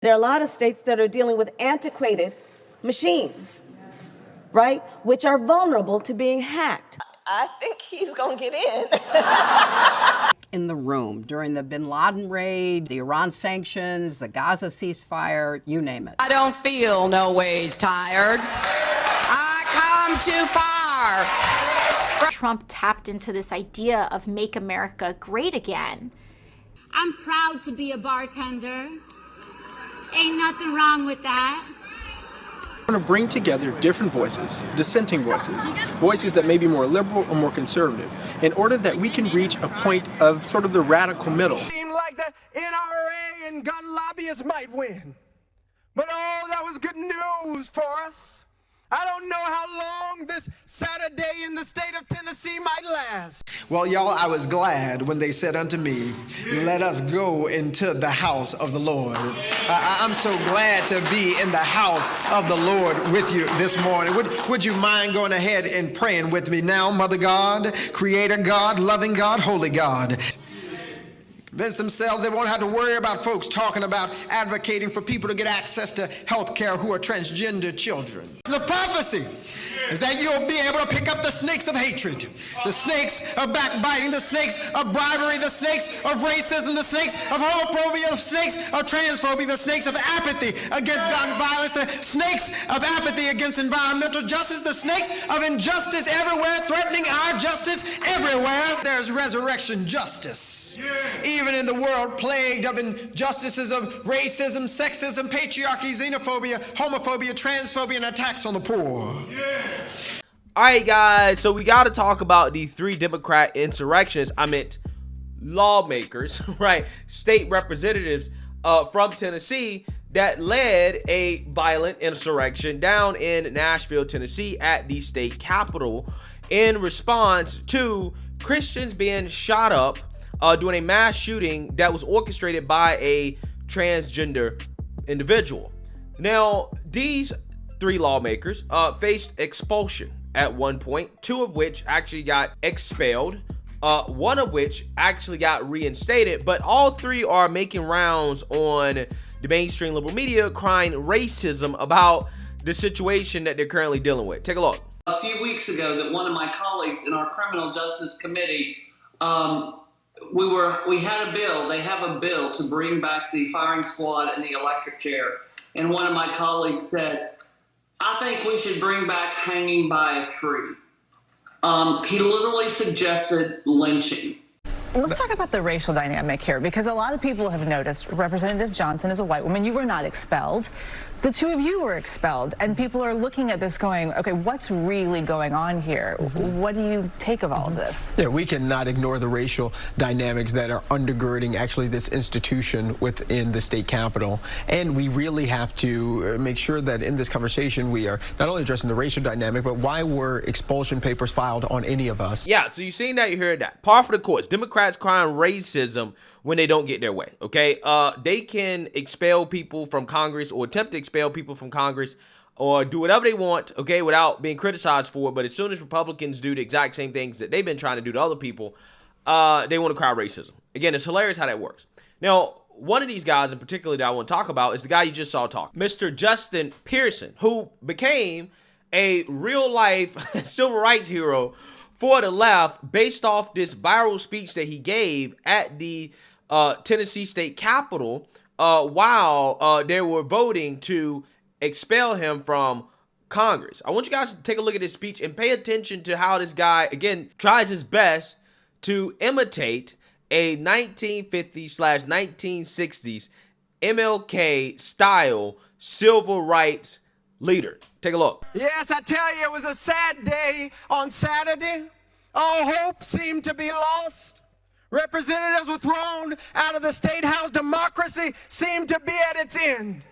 There are a lot of states that are dealing with antiquated machines, right, which are vulnerable to being hacked. I think he's going to get in. In the room during the bin Laden raid, the Iran sanctions, the Gaza ceasefire, you name it. I don't feel no ways tired. I come too far. Trump tapped into this idea of make America great again. I'm proud to be a bartender. Ain't nothing wrong with that. I want to bring together different voices, dissenting voices, voices that may be more liberal or more conservative, in order that we can reach a point of sort of the radical middle. Seemed like the NRA and gun lobbyists might win, but oh, that was good news for us. I don't know how long this Saturday in the state of Tennessee might last. Well, y'all, I was glad when they said unto me, let us go into the house of the Lord. I'm so glad to be in the house of the Lord with you this morning. Would you mind going ahead and praying with me now, Mother God, Creator God, loving God, Holy God? Convince themselves they won't have to worry about folks talking about advocating for people to get access to health care who are transgender children. The prophecy is that you'll be able to pick up the snakes of hatred, the snakes of backbiting, the snakes of bribery, the snakes of racism, the snakes of homophobia, the snakes of transphobia, the snakes of apathy against gun violence, the snakes of apathy against environmental justice, the snakes of injustice everywhere, threatening our justice everywhere. There's resurrection justice. Even in the world plagued of injustices of racism, sexism, patriarchy, xenophobia, homophobia, transphobia, and attacks on the poor. All right, guys, so we got to talk about the 3 Democrat insurrectionists. I meant lawmakers, right? State representatives from Tennessee that led a violent insurrection down in Nashville, Tennessee at the state capitol in response to Christians being shot up doing a mass shooting that was orchestrated by a transgender individual. Now, these 3 lawmakers faced expulsion at one point, 2 of which actually got expelled, 1 of which actually got reinstated, but all 3 are making rounds on the mainstream liberal media crying racism about the situation that they're currently dealing with. Take a look. A few weeks ago that one of my colleagues in our criminal justice committee, we had a bill, they have a bill to bring back the firing squad and the electric chair. And one of my colleagues said, I think we should bring back hanging by a tree. He literally suggested lynching. Let's talk about the racial dynamic here, because a lot of people have noticed Representative Johnson is a white woman. You were not expelled. The 2 of you were expelled, and people are looking at this going, okay, what's really going on here? What do you take of all of this? Yeah, we cannot ignore the racial dynamics that are undergirding actually this institution within the state capitol. And we really have to make sure that in this conversation we are not only addressing the racial dynamic, but why were expulsion papers filed on any of us? Yeah, so you've seen that, you heard that. Par for the course. Democrats crying racism when they don't get their way, okay? They can expel people from Congress or attempt to expel people from Congress or do whatever they want, okay, without being criticized for it. But as soon as Republicans do the exact same things that they've been trying to do to other people, they want to cry racism. Again, it's hilarious how that works. Now, one of these guys in particular that I want to talk about is the guy you just saw talk, Mr. Justin Pearson, who became a real-life civil rights hero for the left based off this viral speech that he gave at the Tennessee state capitol while they were voting to expel him from Congress. I want you guys to take a look at this speech and pay attention to how this guy, again, tries his best to imitate a 1950s/1960s MLK style civil rights leader. Take a look. Yes, I tell you, it was a sad day on Saturday. All hope seemed to be lost. Representatives were thrown out of the state house. Democracy seemed to be at its end.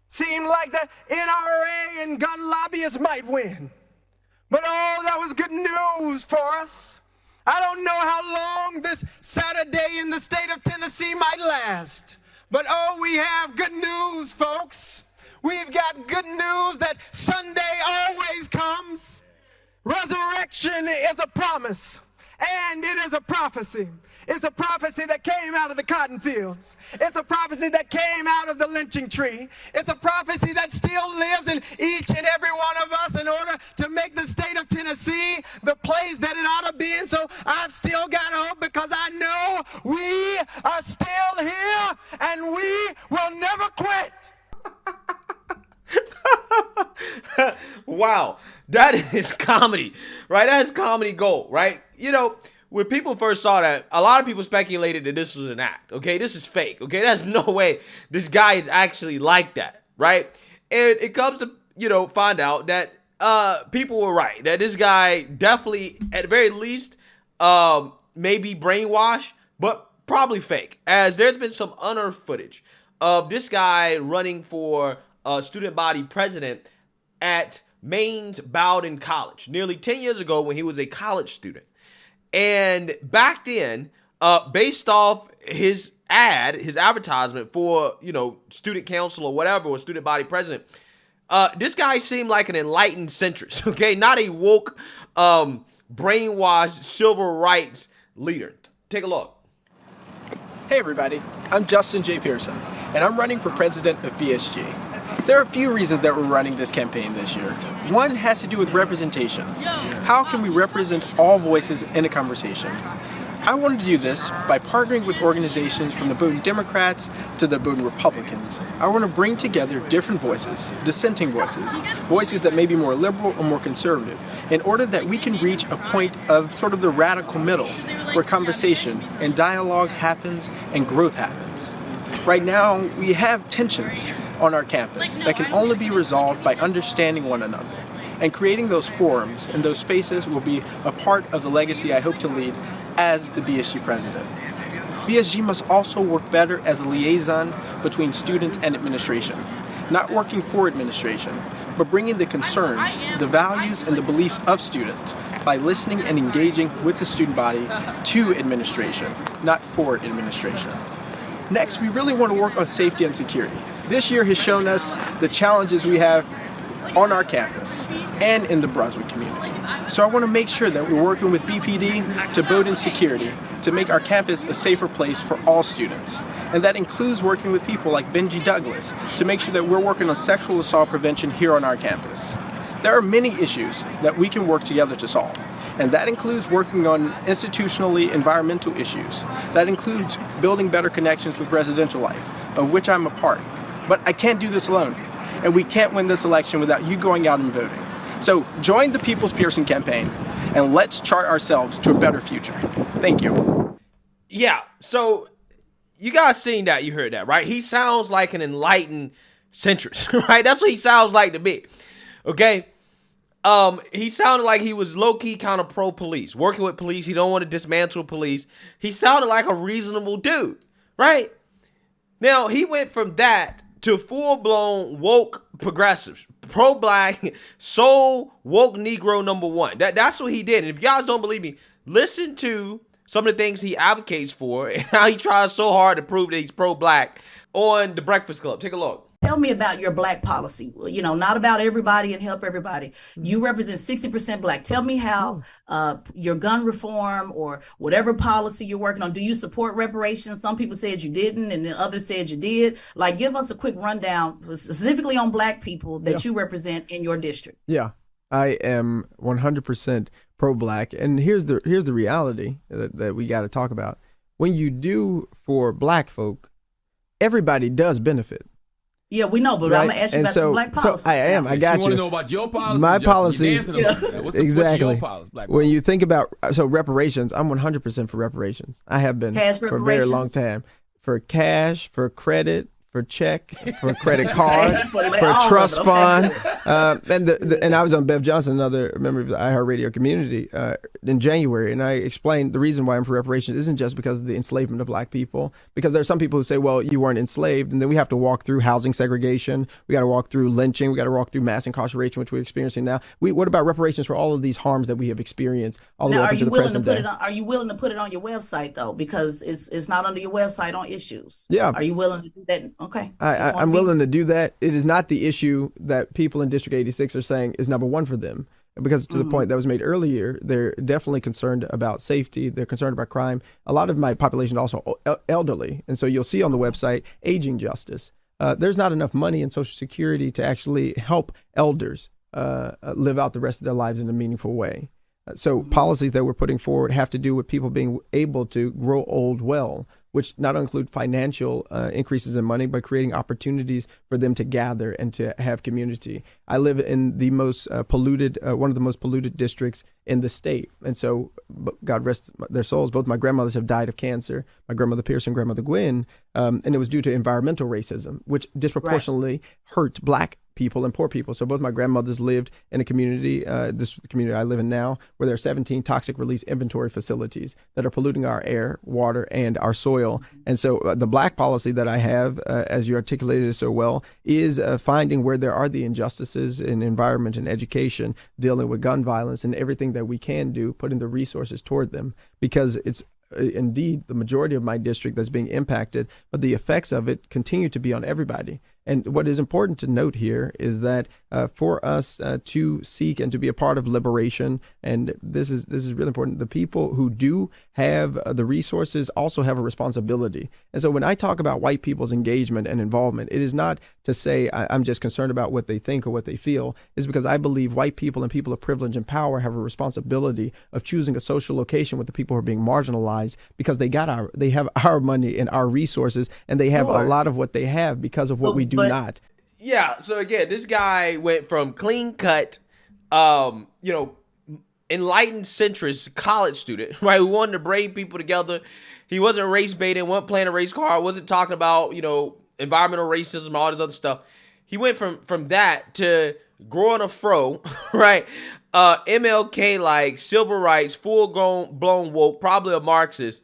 Seemed like the NRA and gun lobbyists might win. But oh, that was good news for us. I don't know how long this Saturday in the state of Tennessee might last. But oh, we have good news, folks. We've got good news that Sunday always comes. Resurrection is a promise, and it is a prophecy. It's a prophecy that came out of the cotton fields. It's a prophecy that came out of the lynching tree. It's a prophecy that still lives in each and every one of us in order to make the state of Tennessee the place that it ought to be. And so I've still got hope because I know we are still here and we will never quit. Wow, that is comedy, right? That is comedy gold, right? You know, when people first saw that, a lot of people speculated that this was an act. Okay, this is fake. Okay, there's no way this guy is actually like that, right? And it comes to, you know, find out that people were right, that this guy definitely, at the very least, maybe brainwashed, but probably fake, as there's been some unearthed footage of this guy running for student body president at Maine's Bowdoin College nearly 10 years ago when he was a college student. And back then, based off his advertisement for, you know, student council or whatever, or student body president, this guy seemed like an enlightened centrist, okay? Not a woke, brainwashed civil rights leader. Take a look. Hey everybody, I'm Justin J. Pearson, and I'm running for president of BSG. There are a few reasons that we're running this campaign this year. One has to do with representation. How can we represent all voices in a conversation? I wanted to do this by partnering with organizations from the Bowdoin Democrats to the Bowdoin Republicans. I want to bring together different voices, dissenting voices, voices that may be more liberal or more conservative, in order that we can reach a point of sort of the radical middle, where conversation and dialogue happens and growth happens. Right now, we have tensions on our campus that can only be resolved by understanding one another. And creating those forums and those spaces will be a part of the legacy I hope to lead as the BSG president. BSG must also work better as a liaison between students and administration, not working for administration, but bringing the concerns, the values, and the beliefs of students by listening and engaging with the student body to administration, not for administration. Next, we really want to work on safety and security. This year has shown us the challenges we have on our campus and in the Brunswick community. So I want to make sure that we're working with BPD to Bowdoin Security to make our campus a safer place for all students. And that includes working with people like Benji Douglas to make sure that we're working on sexual assault prevention here on our campus. There are many issues that we can work together to solve. And that includes working on institutionally environmental issues. That includes building better connections with residential life, of which I'm a part. But I can't do this alone. And we can't win this election without you going out and voting. So join the People's Pearson campaign and let's chart ourselves to a better future. Thank you. Yeah, so you guys seen that, you heard that, right? He sounds like an enlightened centrist, right? That's what he sounds like to me, okay? He sounded like he was low-key kind of pro-police, working with police. He don't want to dismantle police. He sounded like a reasonable dude, right? Now, he went from that to full-blown woke progressives, pro-black, soul woke Negro #1. That's what he did. And if you guys don't believe me, listen to some of the things he advocates for and how he tries so hard to prove that he's pro-black on The Breakfast Club. Take a look. Tell me about your black policy. You know, not about everybody and help everybody. You represent 60% black. Tell me how your gun reform or whatever policy you're working on. Do you support reparations? Some people said you didn't, and then others said you did. Like, give us a quick rundown specifically on black people that you represent in your district. Yeah, I am 100% pro-black, and here's the reality that we got to talk about. When you do for black folk, everybody does benefit. Yeah, we know, but right? I'm going to ask you about the black policy. So I got you. Want to know about your policy? My policies. Exactly. What's when you think about, reparations, I'm 100% for reparations. I have been for a very long time. For cash, for credit, for check, for credit card, for trust fund. And I was on Bev Johnson, another member of the iHeartRadio community, in January, and I explained the reason why I'm for reparations isn't just because of the enslavement of black people, because there are some people who say, well, you weren't enslaved, and then we have to walk through housing segregation, we got to walk through lynching, we got to walk through mass incarceration, which we're experiencing now. What about reparations for all of these harms that we have experienced all the way up into the present day? Are you willing to put it on your website, though? Because it's not under your website on issues. Yeah. Are you willing to do that? Okay. I'm willing to do that. It is not the issue that people in District 86 are saying is #1 for them. because to the point that was made earlier, they're definitely concerned about safety. They're concerned about crime. A lot of my population is also elderly. And so you'll see on the website, aging justice. There's not enough money in Social Security to actually help elders live out the rest of their lives in a meaningful way. So policies that we're putting forward have to do with people being able to grow old well, which not include financial increases in money, but creating opportunities for them to gather and to have community. I live in the most polluted, one of the most polluted districts in the state. And so, God rest their souls, both my grandmothers have died of cancer, my grandmother Pearson, grandmother Gwen, and it was due to environmental racism, which disproportionately hurt Black people and poor people. So both my grandmothers lived in a community, this community I live in now, where there are 17 toxic release inventory facilities that are polluting our air, water, and our soil. And so the Black policy that I have, as you articulated it so well, is finding where there are the injustices in environment and education, dealing with gun violence, and everything that we can do, putting the resources toward them, because it's indeed the majority of my district that's being impacted, but the effects of it continue to be on everybody. And what is important to note here is that for us to seek and to be a part of liberation, and this is really important, the people who do have the resources also have a responsibility. And so when I talk about white people's engagement and involvement, it is not to say I'm just concerned about what they think or what they feel. It's because I believe white people and people of privilege and power have a responsibility of choosing a social location with the people who are being marginalized, because they have our money and our resources, and they have a lot of what they have because of what we do not. Yeah. So again, this guy went from clean cut, enlightened centrist college student, right, who wanted to bring people together. He wasn't race baiting, wasn't playing a race card, wasn't talking about, environmental racism, all this other stuff. He went from that to growing a fro, right? MLK, like civil rights, blown woke, probably a Marxist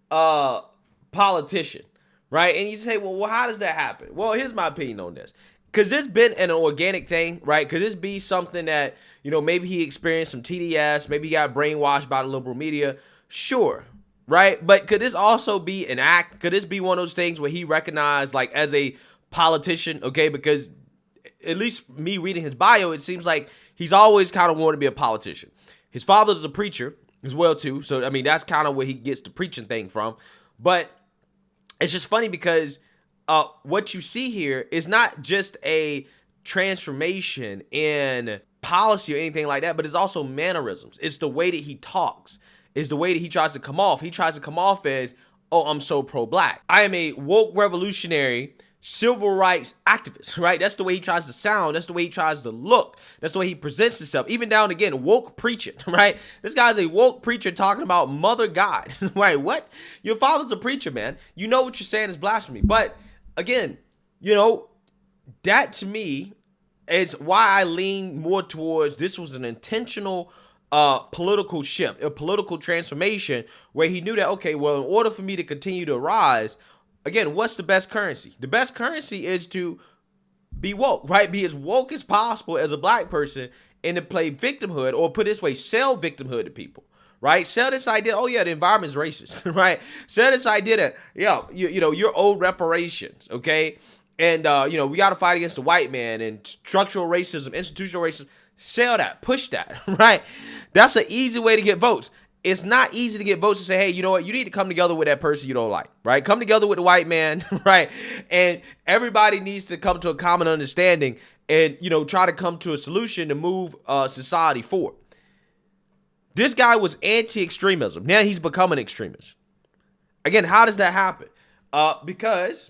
politician. Right. And you say, well, how does that happen? Well, here's my opinion on this. Could this been an organic thing? Right. Could this be something that, maybe he experienced some TDS, maybe he got brainwashed by the liberal media? Sure. Right. But could this also be an act? Could this be one of those things where he recognized, like, as a politician? OK, because at least me reading his bio, it seems like he's always kind of wanted to be a politician. His father's a preacher as well, too. So, I mean, that's kind of where he gets the preaching thing from. But it's just funny because what you see here is not just a transformation in policy or anything like that, but it's also mannerisms. It's the way that he talks. It's the way that he tries to come off. He tries to come off as, oh, I'm so pro-Black. I am a woke revolutionary civil rights activist, right? That's the way he tries to sound. That's the way he tries to look. That's the way he presents himself. Even down again, woke preaching, right? This guy's a woke preacher talking about Mother God, right? What? Your father's a preacher, man. You know what you're saying is blasphemy. But again, that to me is why I lean more towards this was an intentional political shift, a political transformation where he knew that, okay, well, in order for me to continue to rise, again, what's the best currency? The best currency is to be woke, right? Be as woke as possible as a Black person and to play victimhood, or put it this way, sell victimhood to people, right? Sell this idea, oh yeah, the environment's racist, right? Sell this idea that, yeah, you're owed reparations, okay? And, we got to fight against the white man and structural racism, institutional racism. Sell that, push that, right? That's an easy way to get votes. It's not easy to get votes to say, hey, you know what? You need to come together with that person you don't like, right? Come together with the white man, right? And everybody needs to come to a common understanding and, try to come to a solution to move society forward. This guy was anti-extremism. Now he's become an extremist. Again, how does that happen? Because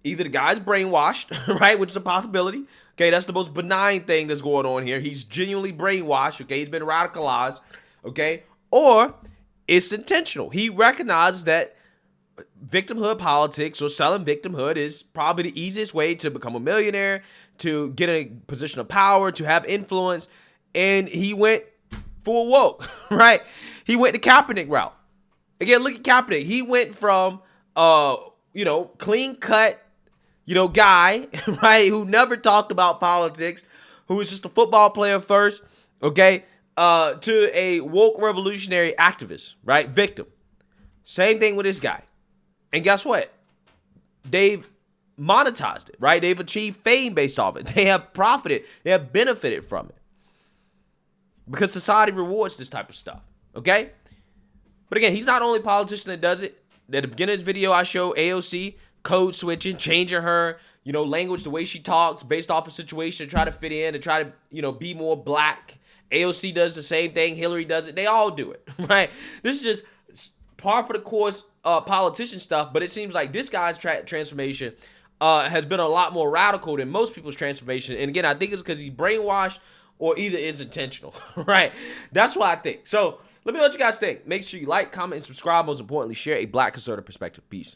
either the guy's brainwashed, right, which is a possibility. Okay, that's the most benign thing that's going on here. He's genuinely brainwashed. Okay, he's been radicalized. Okay. Or it's intentional. He recognizes that victimhood politics or selling victimhood is probably the easiest way to become a millionaire, to get a position of power, to have influence. And he went full woke, right? He went the Kaepernick route. Again, look at Kaepernick. He went from, clean cut, guy, right, who never talked about politics, who was just a football player first, okay, to a woke revolutionary activist, right? Victim. Same thing with this guy. And guess what? They've monetized it, right? They've achieved fame based off it. They have profited. They have benefited from it. because society rewards this type of stuff, okay? But again, he's not the only politician that does it. At the beginning of this video, I show AOC code switching, changing her, language, the way she talks based off a situation to try to fit in, to try to, be more black. AOC does the same thing. Hillary does it. They all do it, right? This is just par for the course politician stuff, but it seems like this guy's transformation has been a lot more radical than most people's transformation. And again, I think it's because he's brainwashed or either is intentional, right? That's what I think. So let me know what you guys think. Make sure you like, comment, and subscribe. Most importantly, share a black conservative perspective. Peace.